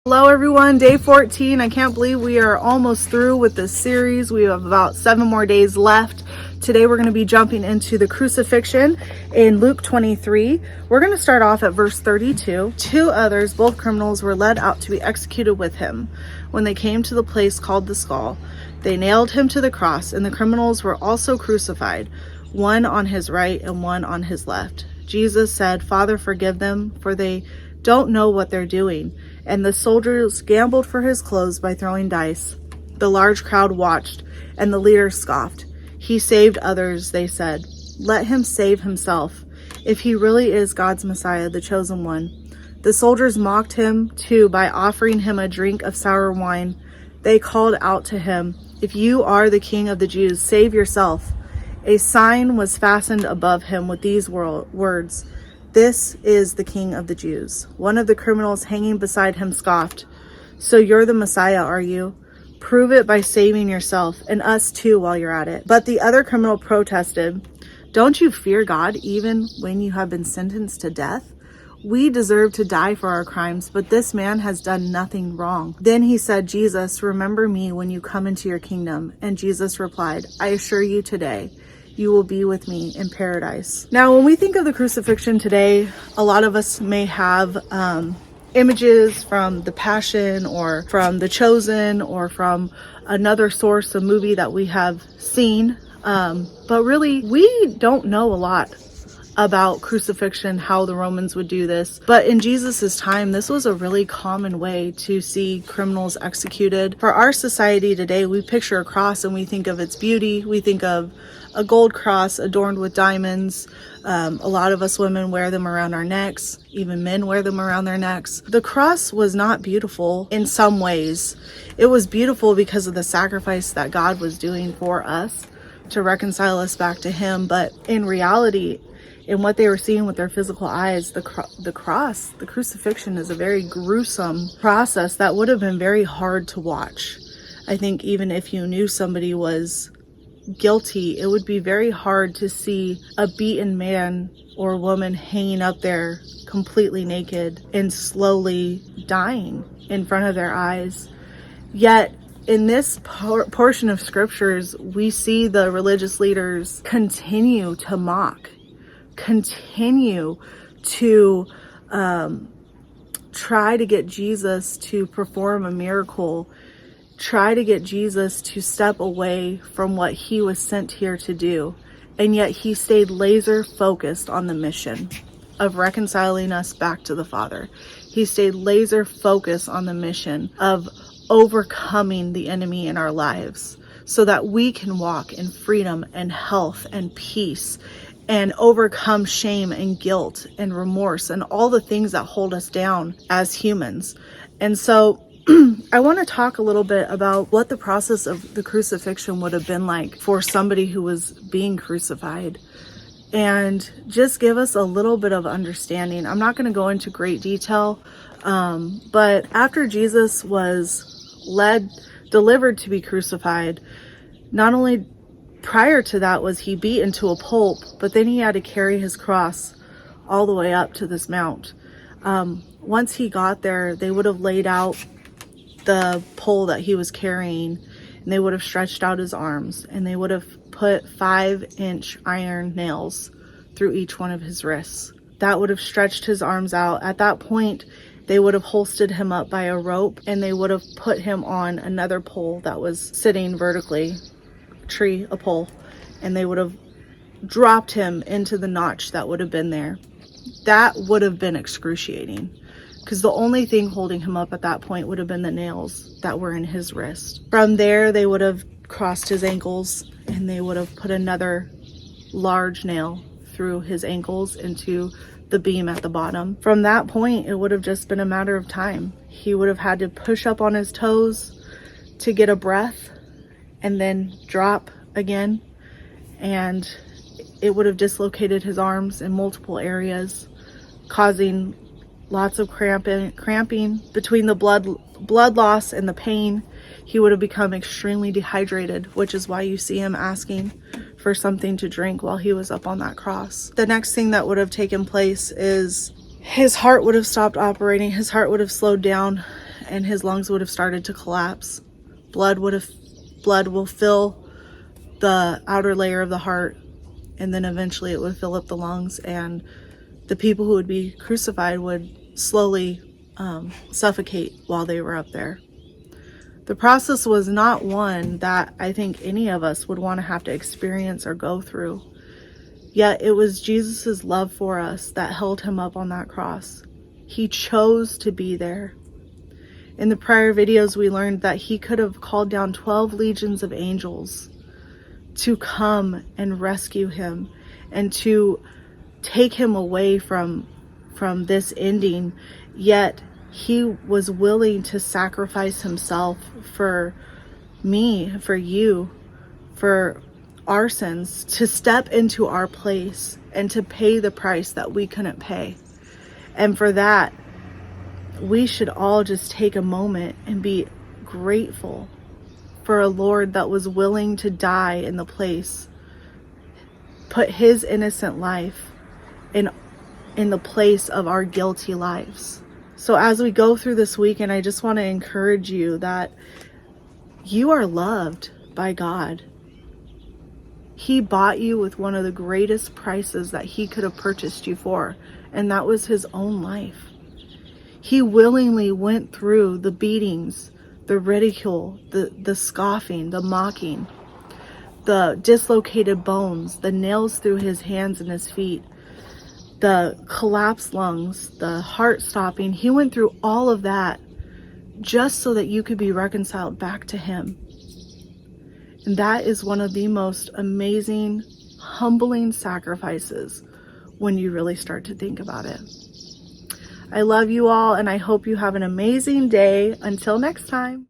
Hello everyone, day 14. I can't believe we are almost through with this series. We have about 7 more days left. Today we're going to be jumping into the crucifixion in Luke 23. We're going to start off at verse 32. 2 others, both criminals, were led out to be executed with him. When they came to the place called the Skull, they nailed him to the cross, and the criminals were also crucified, one on his right and one on his left. Jesus said, "Father, forgive them, for they don't know what they're doing." And the soldiers gambled for his clothes by throwing dice. The large crowd watched, and the leaders scoffed. "He saved others," they said. "Let him save himself, if he really is God's Messiah, the chosen one." The soldiers mocked him, too, by offering him a drink of sour wine. They called out to him, "If you are the King of the Jews, save yourself." A sign was fastened above him with these words, "This is the King of the Jews." One of the criminals hanging beside him scoffed, "So you're the Messiah, are you? Prove it by saving yourself and us too while you're at it." But the other criminal protested, "Don't you fear God even when you have been sentenced to death? We deserve to die for our crimes, but this man has done nothing wrong." Then he said, "Jesus, remember me when you come into your kingdom." And Jesus replied, "I assure you today, you will be with me in paradise." Now, when we think of the crucifixion today, a lot of us may have images from The Passion or from The Chosen or from another source, a movie that we have seen. But really, we don't know a lot about crucifixion, how the Romans would do this. But in Jesus's time, this was a really common way to see criminals executed. For our society today, we picture a cross and we think of its beauty. We think of a gold cross adorned with diamonds. A lot of us women wear them around our necks. Even men wear them around their necks. The cross was not beautiful in some ways. It was beautiful because of the sacrifice that God was doing for us to reconcile us back to him. But in reality, in what they were seeing with their physical eyes, the cross, the crucifixion, is a very gruesome process that would have been very hard to watch. I think even if you knew somebody was guilty, it would be very hard to see a beaten man or woman hanging up there completely naked and slowly dying in front of their eyes. Yet in this portion of scriptures, we see the religious leaders continue to mock, continue to try to get Jesus to perform a miracle, try to get Jesus to step away from what he was sent here to do. And yet he stayed laser focused on the mission of reconciling us back to the Father. He stayed laser focused on the mission of overcoming the enemy in our lives so that we can walk in freedom and health and peace and overcome shame and guilt and remorse and all the things that hold us down as humans. And so I want to talk a little bit about what the process of the crucifixion would have been like for somebody who was being crucified, and just give us a little bit of understanding. I'm not going to go into great detail, but after Jesus was delivered to be crucified, not only prior to that was he beaten to a pulp, but then he had to carry his cross all the way up to this mount. Once he got there, they would have laid out the pole that he was carrying, and they would have stretched out his arms, and they would have put 5-inch iron nails through each one of his wrists. That would have stretched his arms out. At that point, they would have hoisted him up by a rope, and they would have put him on another pole that was sitting vertically, a pole, and they would have dropped him into the notch that would have been there. That would have been excruciating, because the only thing holding him up at that point would have been the nails that were in his wrist. From there, they would have crossed his ankles, and they would have put another large nail through his ankles into the beam at the bottom. From that point, it would have just been a matter of time. He would have had to push up on his toes to get a breath and then drop again, and it would have dislocated his arms in multiple areas, causing lots of cramping between the blood loss and the pain. He would have become extremely dehydrated, which is why you see him asking for something to drink while he was up on that cross. The next thing that would have taken place is his heart would have stopped operating. His heart would have slowed down, and his lungs would have started to collapse. Blood will fill the outer layer of the heart, and then eventually it would fill up the lungs, and the people who would be crucified would slowly suffocate while they were up there. The process was not one that I think any of us would want to have to experience or go through. Yet it was Jesus's love for us that held him up on that cross. He chose to be there. In the prior videos, we learned that he could have called down 12 legions of angels to come and rescue him and to take him away from this ending. Yet he was willing to sacrifice himself for me, for you, for our sins, to step into our place and to pay the price that we couldn't pay. And for that, we should all just take a moment and be grateful for a Lord that was willing to die in the place, put his innocent life in the place of our guilty lives. So as we go through this weekend, I just want to encourage you that you are loved by God. He bought you with one of the greatest prices that he could have purchased you for, and that was his own life. He willingly went through the beatings, the ridicule, the scoffing, the mocking, the dislocated bones, the nails through his hands and his feet, the collapsed lungs, the heart stopping. He went through all of that just so that you could be reconciled back to him. And that is one of the most amazing, humbling sacrifices when you really start to think about it. I love you all, and I hope you have an amazing day. Until next time.